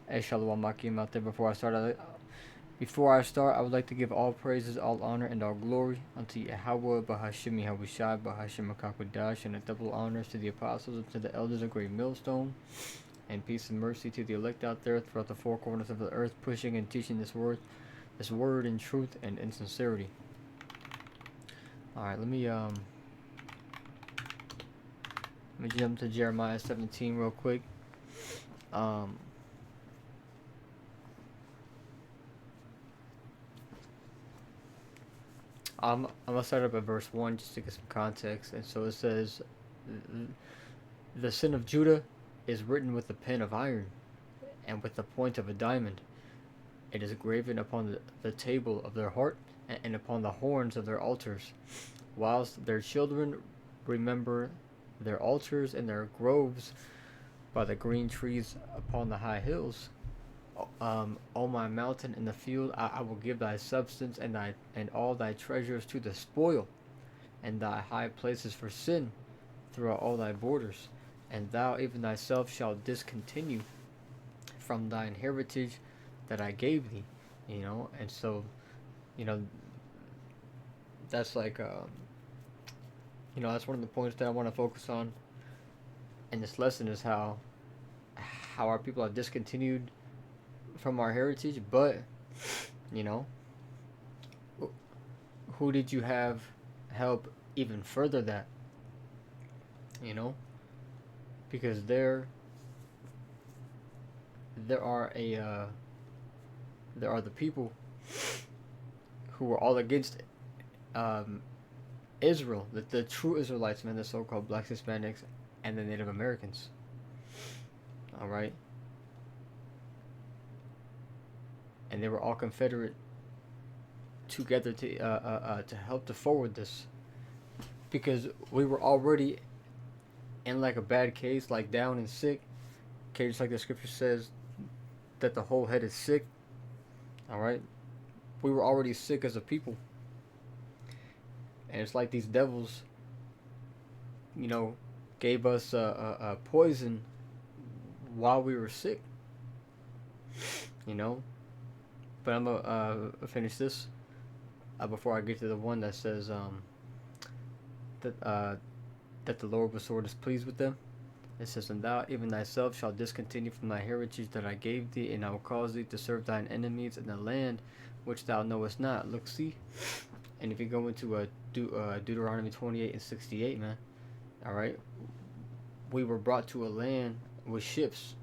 Hey, Shalom Makim out there. Before I start, I would like to give all praises, all honor, and all glory unto Yahweh, Bahashim Yahushai, Bahashim Makakwadash, and a double honors to the apostles and to the elders of Great Millstone, and peace and mercy to the elect out there throughout the four corners of the earth, pushing and teaching this word in truth and in sincerity. All right, let me jump to Jeremiah 17 real quick. Um, I'm gonna start up at verse 1 just to get some context. And so it says, "The sin of Judah is written with a pen of iron and with the point of a diamond. It is graven upon the table of their heart and upon the horns of their altars, whilst their children remember their altars and their groves by the green trees upon the high hills. O my mountain in the field, I will give thy substance and all thy treasures to the spoil, and thy high places for sin throughout all thy borders. And thou even thyself shalt discontinue from thine heritage that I gave thee." And so, you know, that's like, that's one of the points that I want to focus on in this lesson is how our people are discontinued from our heritage, but you know, who did you have help even further that? You know, because there are there are the people who were all against um, Israel, the true Israelites, man, the so-called blacks, Hispanics, and the Native Americans. All right, and they were all confederate together to help to forward this, because we were already in like a bad case, like down and sick. Okay, just like the scripture says that the whole head is sick. All right, we were already sick as a people, and it's like these devils, you know, gave us poison while we were sick. You know, but I'm gonna finish this before I get to the one that says that that the Lord with sword is pleased with them. It says, "And thou even thyself shalt discontinue from thy heritage that I gave thee, and I will cause thee to serve thine enemies in the land which thou knowest not." Look, see, and if you go into Deuteronomy 28 and 68, man, all right, we were brought to a land with ships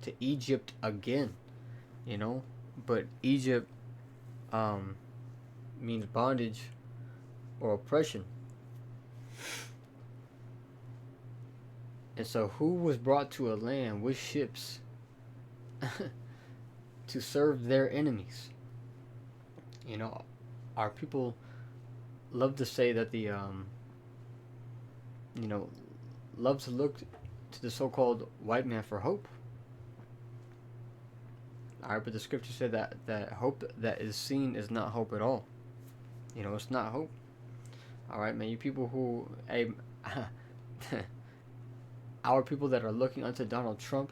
to Egypt again, you know, but Egypt means bondage or oppression. And so, who was brought to a land with ships to serve their enemies? You know, our people love to say that you know, love to look to the so-called white man for hope. All right, but the scripture said that hope that is seen is not hope at all. You know, it's not hope. All right, man. You people who, hey, our people that are looking unto Donald Trump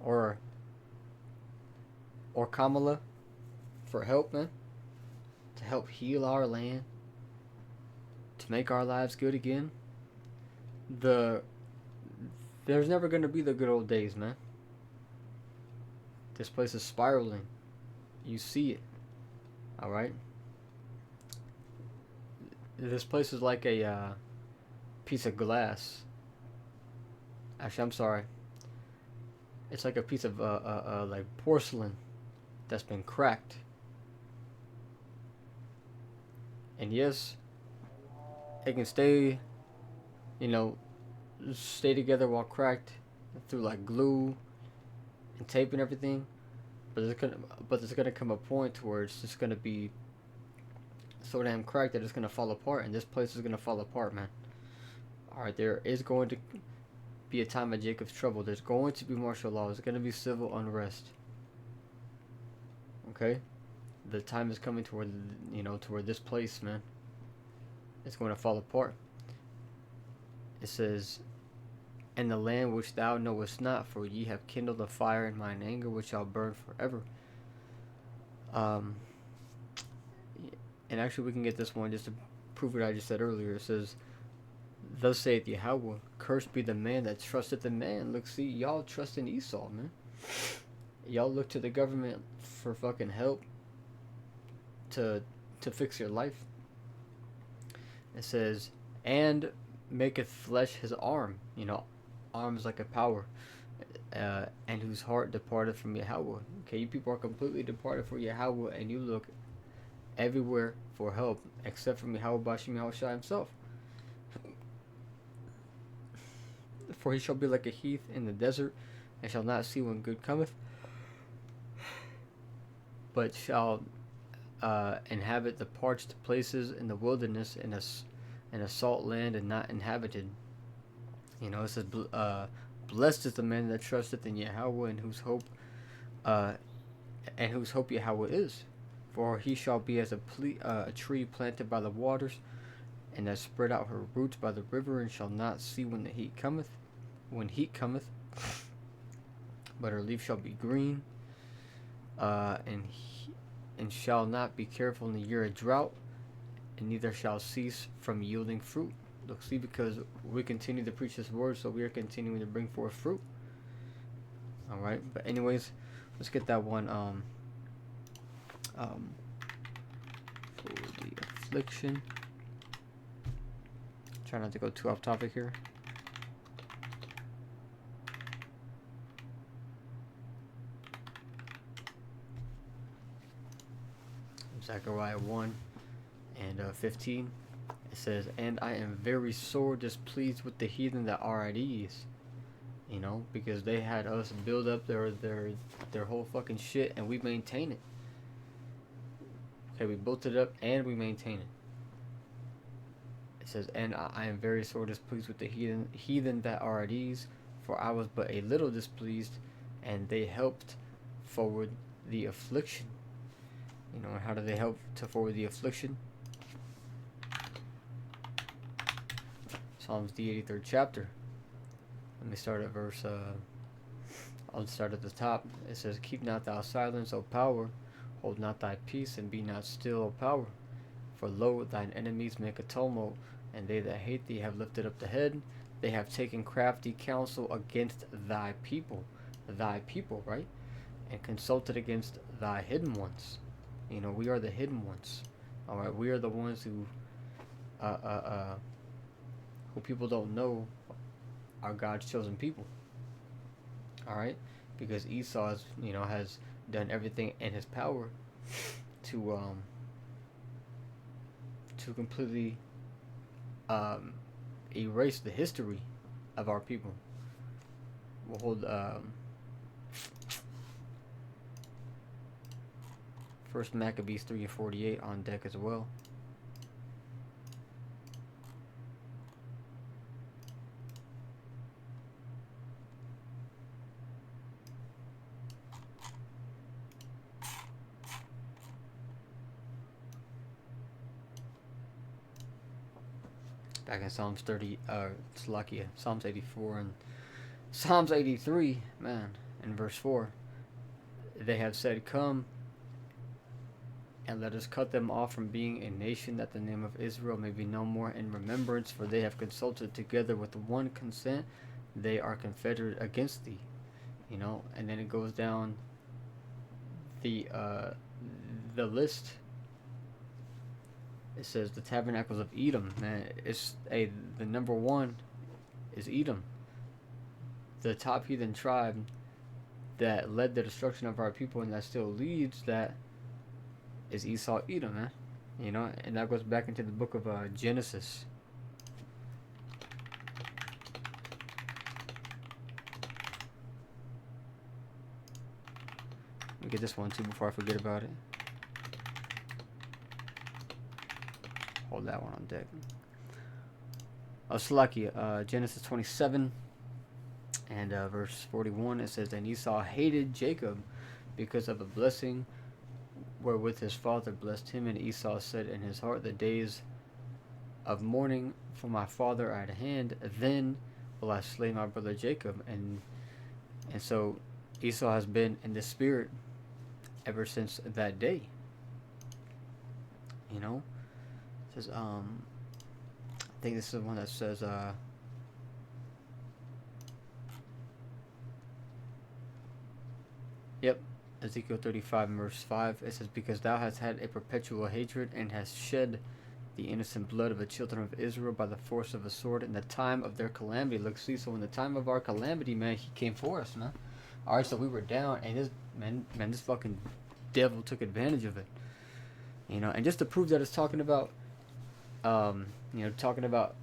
or Kamala for help, man, to help heal our land, to make our lives good again. The There's never gonna be the good old days, man. This place is spiraling. You see it. All right. This place is like a piece of glass. Actually, I'm sorry. It's like a piece of like porcelain that's been cracked. And yes, it can stay, you know, stay together while cracked through like glue and tape and everything. But there's gonna come a point to where it's just gonna be so damn cracked that it's gonna fall apart, and this place is gonna fall apart, man. All right, there is going to be a time of Jacob's trouble. There's going to be martial law. There's going to be civil unrest. Okay, the time is coming to where to where this place, man, it's going to fall apart. It says, and the land which thou knowest not, for ye have kindled a fire in mine anger, which shall burn forever. Um, and actually, we can get this one just to prove what I just said earlier. It says, "Thus saith Yahweh, cursed be the man that trusteth in man." Look, see, y'all trust in Esau, man. Y'all look to the government for fucking help to fix your life. It says, "And maketh flesh his arm." You know, arms like a power. And whose heart departed from Yahweh. Okay, you people are completely departed from Yahweh, and you look everywhere for help except from Yahweh Bashim Yahushua himself. For he shall be like a heath in the desert, and shall not see when good cometh, but shall inhabit the parched places in the wilderness, in a salt land and not inhabited. You know, it says, "Blessed is the man that trusteth in Yahweh, and whose hope Yahweh is. For he shall be as a tree planted by the waters, and that spread out her roots by the river, and shall not see when heat cometh, but her leaf shall be green, and shall not be careful in the year of drought, and neither shall cease from yielding fruit." Look, see, because we continue to preach this word, so we are continuing to bring forth fruit. All right, but anyways, let's get that one. For the affliction. Try not to go too off topic here. Zechariah 1 and 15. It says, "And I am very sore displeased with the heathen that are at ease." You know, because they had us build up their whole fucking shit, and we maintain it. Okay, we built it up and we maintain it. It says, "And I am very sore displeased with the heathen that are at ease, for I was but a little displeased, and they helped forward the affliction." You know, and how do they help to forward the affliction? Psalms the 83rd chapter. Let me start at verse, I'll start at the top. It says, "Keep not thou silence, O power, hold not thy peace, and be not still, O power. For lo, thine enemies make a tumult, and they that hate thee have lifted up the head. They have taken crafty counsel against thy people." Thy people, right? "And consulted against thy hidden ones." You know, we are the hidden ones. Alright, we are the ones who people don't know are God's chosen people. Alright? Because Esau has done everything in his power to completely erase the history of our people. We'll hold First Maccabees 3 and 48 on deck as well. Back in Psalms Psalms 84 and Psalms 83, man, in verse 4. "They have said, Come, and let us cut them off from being a nation, that the name of Israel may be no more in remembrance, for they have consulted together with one consent, they are confederate against thee." You know, and then it goes down the list. It says the tabernacles of Edom, man. The number one is Edom, the top heathen tribe that led the destruction of our people, and that still leads that is Esau, Edom, man. You know, and that goes back into the book of Genesis. Let me get this one too before I forget about it. Hold that one on deck. Salakia, Genesis 27 and verse 41. It says, "And Esau hated Jacob because of the blessing wherewith his father blessed him. And Esau said in his heart, The days of mourning for my father are at hand. Then will I slay my brother Jacob. And so Esau has been in the spirit ever since that day. You know, it says I think this is the one that says yep, Ezekiel 35 verse 5. It says, because thou hast had a perpetual hatred and hast shed the innocent blood of the children of Israel by the force of a sword in the time of their calamity. Look, see, so in the time of our calamity, man, he came for us, man. Alright, so we were down, and this man, this fucking devil took advantage of it. You know, and just to prove that it's talking about talking about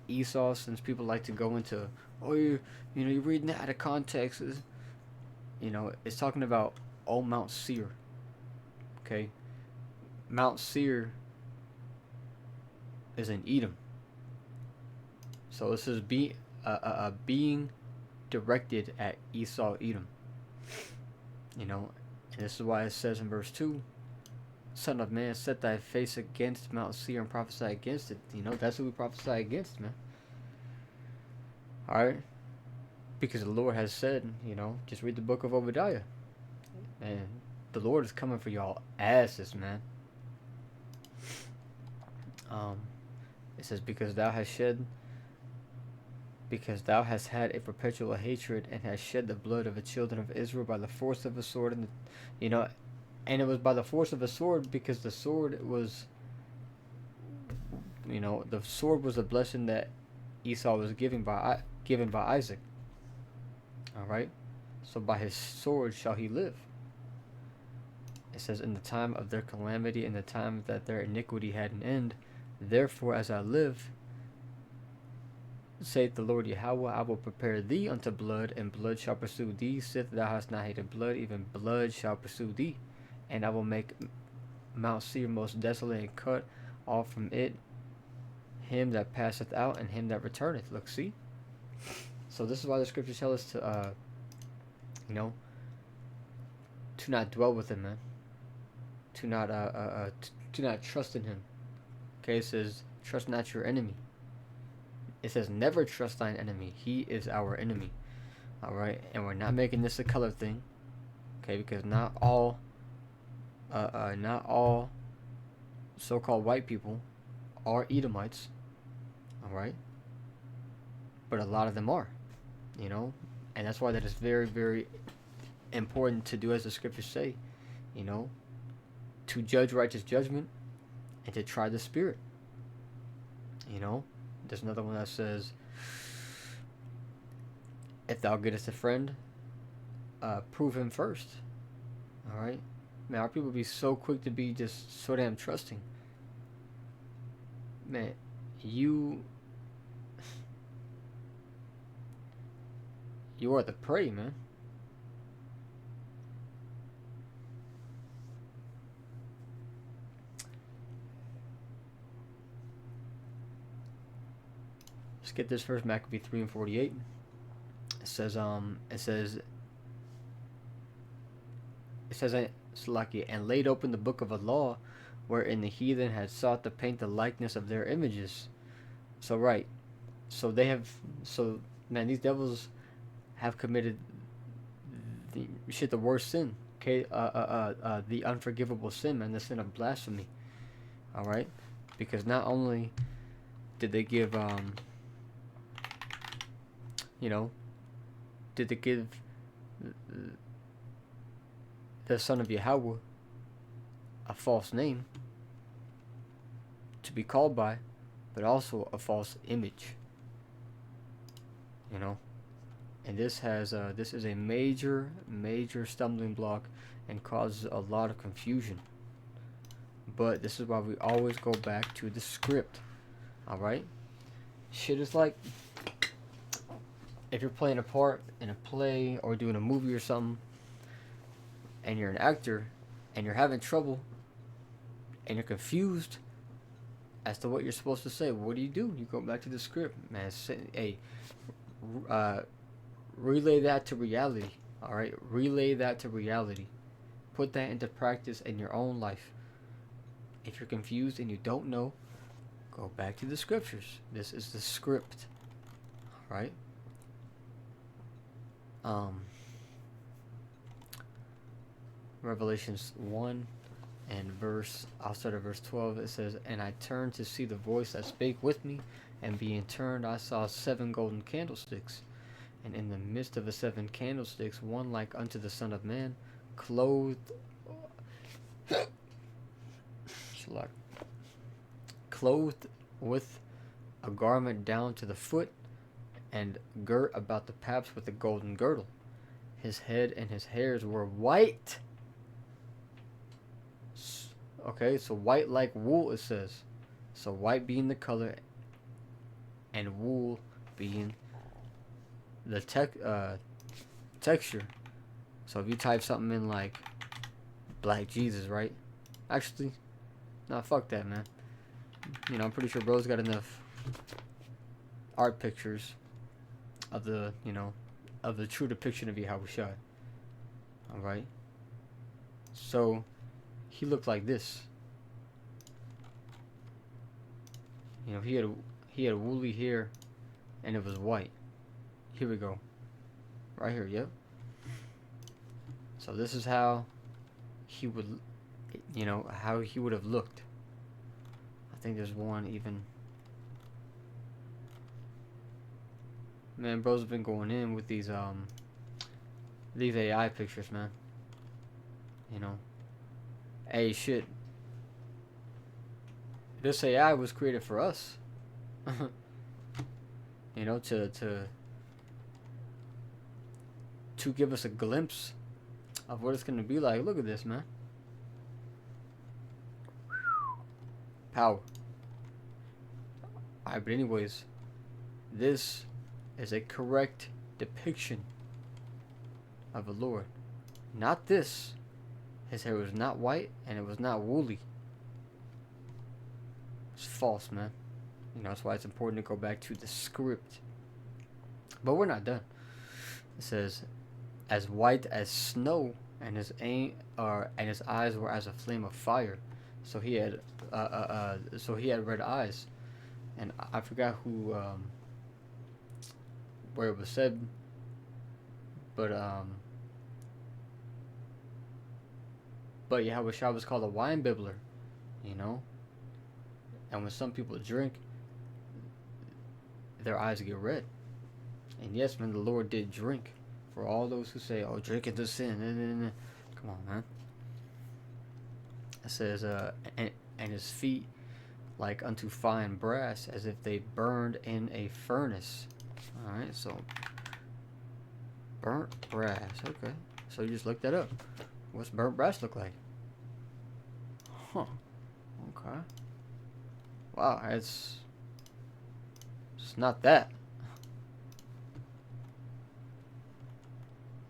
Esau, since people like to go into, oh, you're reading that out of context. It's talking about old Mount Seir. Okay, Mount Seir is in Edom. So this is being directed at Esau, Edom. You know, and this is why it says in verse 2, Son of man, set thy face against Mount Seir and prophesy against it. You know, that's what we prophesy against, man. Alright? Because the Lord has said, just read the book of Obadiah. And the Lord is coming for y'all asses, man. It says, because thou hast had a perpetual hatred and hast shed the blood of the children of Israel by the force of a sword. And it was by the force of a sword, because the sword was, the sword was a blessing that Esau was given by Isaac. All right, so by his sword shall he live. It says, in the time of their calamity, in the time that their iniquity had an end, therefore as I live, saith the Lord Yahweh, I will prepare thee unto blood, and blood shall pursue thee. Sith thou hast not hated blood, even blood shall pursue thee. And I will make Mount Seir most desolate, and cut off from it him that passeth out, and him that returneth. Look, see? So this is why the scriptures tell us to, to not dwell with him, man. To not trust in him. Okay, it says, trust not your enemy. It says, never trust thine enemy. He is our enemy. Alright, and we're not making this a color thing. Okay, because not all so-called white people are Edomites. Alright? But a lot of them are. And that's why that is very, very important to do as the scriptures say. To judge righteous judgment and to try the spirit. There's another one that says, if thou gettest a friend, prove him first. Alright? Man, our people be so quick to be just so damn trusting. Man, you are the prey, man. Let's get this first, Maccabee 3:48. It says, Salaki, and laid open the book of the law, wherein the heathen had sought to paint the likeness of their images. So right, man, these devils have committed the worst sin. Okay, the unforgivable sin, man, the sin of blasphemy. All right, because not only did they give, did they give the son of Yahweh a false name to be called by, but also a false image. And this is a major stumbling block and causes a lot of confusion. But this is why we always go back to the script. Alright? Shit is like, if you're playing a part in a play or doing a movie or something, and you're an actor, and you're having trouble, and you're confused as to what you're supposed to say, what do? You go back to the script, man. Relay that to reality. Alright? Relay that to reality. Put that into practice in your own life. If you're confused and you don't know, go back to the scriptures. This is the script. Alright? Um, Revelations 1 and I'll start at verse 12. It says, "And I turned to see the voice that spake with me, and being turned, I saw 7 golden candlesticks. And in the midst of the 7 candlesticks, one like unto the Son of Man, clothed, clothed with a garment down to the foot, and girt about the paps with a golden girdle. His head and his hairs were white." Okay, so white like wool, it says. So white being the color, and wool being the texture. So if you type something in like Black Jesus, right? Actually, nah, fuck that, man. You know, I'm pretty sure bro's got enough art pictures of the, of the true depiction of Yahushua. Alright? So, he looked like this. You know, he had woolly hair, and it was white. Here we go. Right here, yep. So this is how he would, how he would have looked. I think there's one even. Man, bro's been going in with these AI pictures, man. You know. Hey, shit. This AI was created for us. You know, to give us a glimpse of what it's gonna be like. Look at this, man. Power. Alright, but anyways, this is a correct depiction of the Lord. Not this. His hair was not white, and it was not woolly. It's false, man. You know, that's why it's important to go back to the script. But we're not done. It says, "As white as snow, and his eyes were as a flame of fire." So he had red eyes, and I forgot who where it was said, but Yahushua was called a wine bibbler, you know. And when some people drink, their eyes get red. And yes, man, the Lord did drink. For all those who say, "Oh, drinking is sin," come on, man. It says, and his feet like unto fine brass, as if they burned in a furnace. Alright, so burnt brass. Okay, so you just look that up. What's burnt brass look like? Huh. Okay. Wow, it's not that.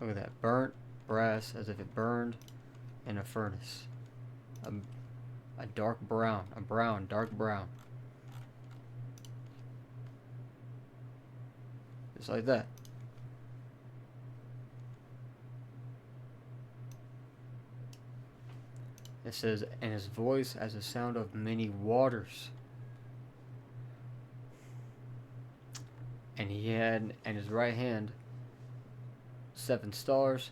Look at that. Burnt brass, as if it burned in a furnace. A dark brown. Dark brown. Just like that. It says, "And his voice as the sound of many waters. And he had in his right hand 7 stars,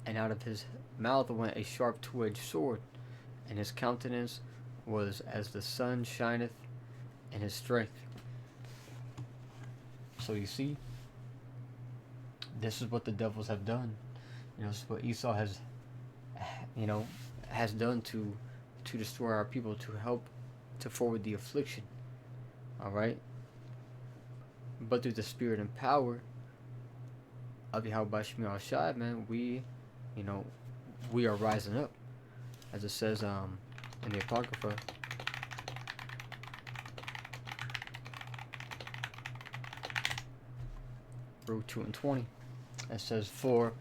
and out of his mouth went a sharp two-edged sword, and his countenance was as the sun shineth in his strength." So you see, this is what the devils have done. You know, this is what Esau has, has done to destroy our people, to help to forward the affliction. Alright? But through the spirit and power of Yahweh Shemir Al-Shai, man, we are rising up. As it says in the Apocrypha, Ruth 2 and 20. It says, For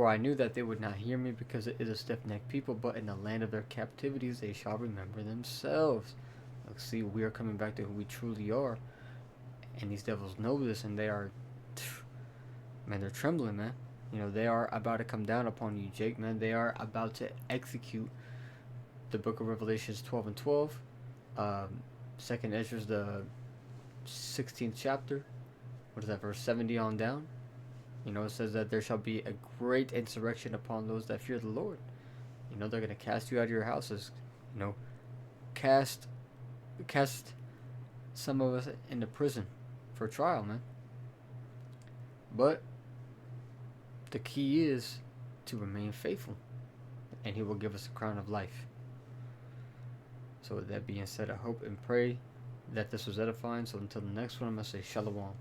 I knew that they would not hear me, because it is a stiff-necked people, but in the land of their captivities they shall remember themselves. Look, see, we are coming back to who we truly are. And these devils know this, and they are, man, they're trembling, man. You know, they are about to come down upon you, Jake, man. They are about to execute the book of Revelations 12 and 12. 2nd Ezra's the 16th chapter. What is that, verse 70 on down? It says that there shall be a great insurrection upon those that fear the Lord. They're gonna cast you out of your houses. You know, cast cast some of us into prison for trial, man. But the key is to remain faithful, and He will give us a crown of life. So with that being said, I hope and pray that this was edifying. So until the next one, I'm gonna say shalom.